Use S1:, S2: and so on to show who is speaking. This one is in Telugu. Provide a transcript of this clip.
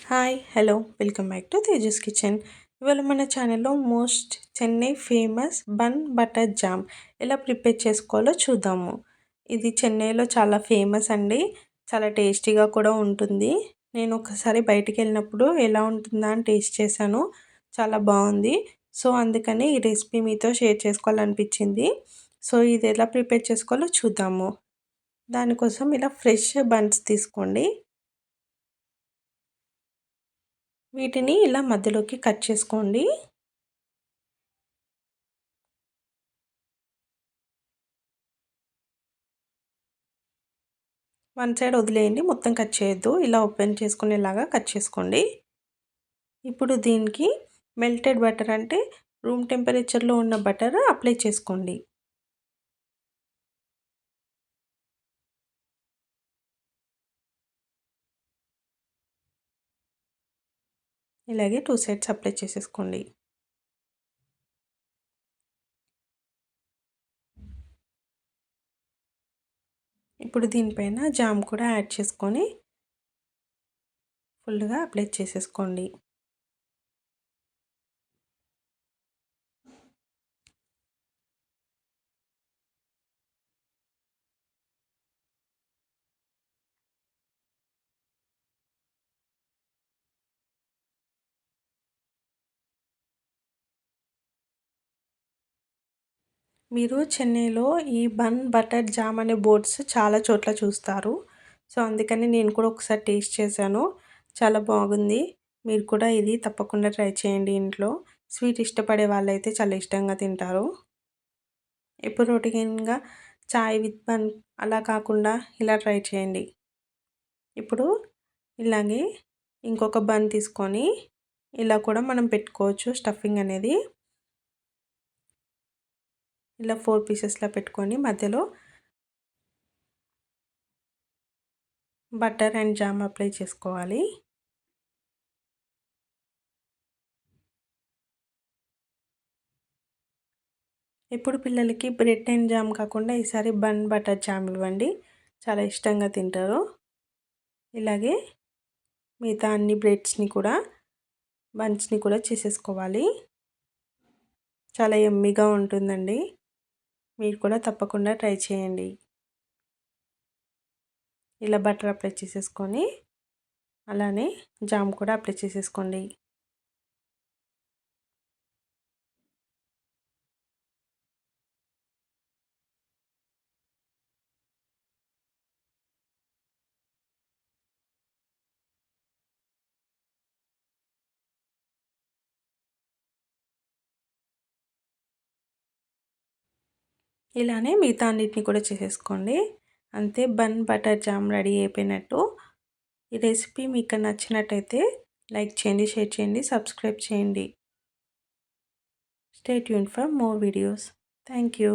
S1: Hi hello welcome back to Tejas kitchen. ఇవాళ మన ఛానల్లో Chennai famous bun butter jam ఎలా ప్రిపేర్ చేసుకోవాలో చూద్దాము. ఇది చెన్నైలో చాలా ఫేమస్ అండి. చాలా టేస్టీగా కూడా ఉంటుంది. నేను ఒకసారి బయటికి వెళ్ళినప్పుడు ఎలా ఉంటుందా అని టేస్ట్ చేశాను. చాలా బాగుంది. సో అందుకని ఈ రెసిపీ మీతో షేర్ చేసుకోవాలనిపించింది. సో ఇది ఎలా ప్రిపేర్ చేసుకోవాలో చూద్దాము. దానికోసం ఇలా ఫ్రెష్ బన్స్ తీసుకోండి. వీటిని ఇలా మధ్యలోకి కట్ చేసుకోండి. వన్ సైడ్ వదిలేయండి, మొత్తం కట్ చేయొద్దు. ఇలా ఓపెన్ చేసుకునేలాగా కట్ చేసుకోండి. ఇప్పుడు దీనికి మెల్టెడ్ బటర్ అంటే రూమ్ టెంపరేచర్లో ఉన్న బటర్ అప్లై చేసుకోండి. ఇలాగే 2 సైడ్స్ అప్లై చేసేసుకోండి. ఇప్పుడు దీనిపైన జామ్ కూడా యాడ్ చేసుకొని ఫుల్గా అప్లై చేసేసుకోండి. మీరు చెన్నైలో ఈ బన్ బటర్ జామ్ అనే బోర్డ్స్ చాలా చోట్ల చూస్తారు. సో అందుకని నేను కూడా ఒకసారి టేస్ట్ చేశాను. చాలా బాగుంది. మీరు కూడా ఇది తప్పకుండా ట్రై చేయండి ఇంట్లో. స్వీట్ ఇష్టపడే వాళ్ళైతే చాలా ఇష్టంగా తింటారు. ఇప్పుడు రొటీన్గా చాయ్ విత్ బన్ అలా కాకుండా ఇలా ట్రై చేయండి. ఇప్పుడు ఇలాగే ఇంకొక బన్ తీసుకొని ఇలా కూడా మనం పెట్టుకోవచ్చు. స్టఫింగ్ అనేది ఇలా 4 పీసెస్లా పెట్టుకొని మధ్యలో బటర్ అండ్ జామ్ అప్లై చేసుకోవాలి. ఇప్పుడు పిల్లలకి బ్రెడ్ అండ్ జామ్ కాకుండా ఈసారి బన్ బటర్ జామ్ ఇవ్వండి, చాలా ఇష్టంగా తింటారు. ఇలాగే మిగతా అన్ని బ్రెడ్స్ని కూడా బన్స్ని కూడా చేసేసుకోవాలి. చాలా యమ్మీగా ఉంటుందండి. మీరు కూడా తప్పకుండా ట్రై చేయండి. ఇలా బటర్ అప్లై చేసేసుకొని అలానే జామ్ కూడా అప్లై చేసేసుకోండి. ఇలానే మిగతా అన్నిటిని కూడా చేసేసుకోండి. అంతే, బన్ బటర్ జామ్ రెడీ అయిపోయినట్టు. ఈ రెసిపీ మీకు నచ్చినట్టయితే లైక్ చేయండి, షేర్ చేయండి, సబ్స్క్రైబ్ చేయండి. Stay tuned for more videos. Thank you.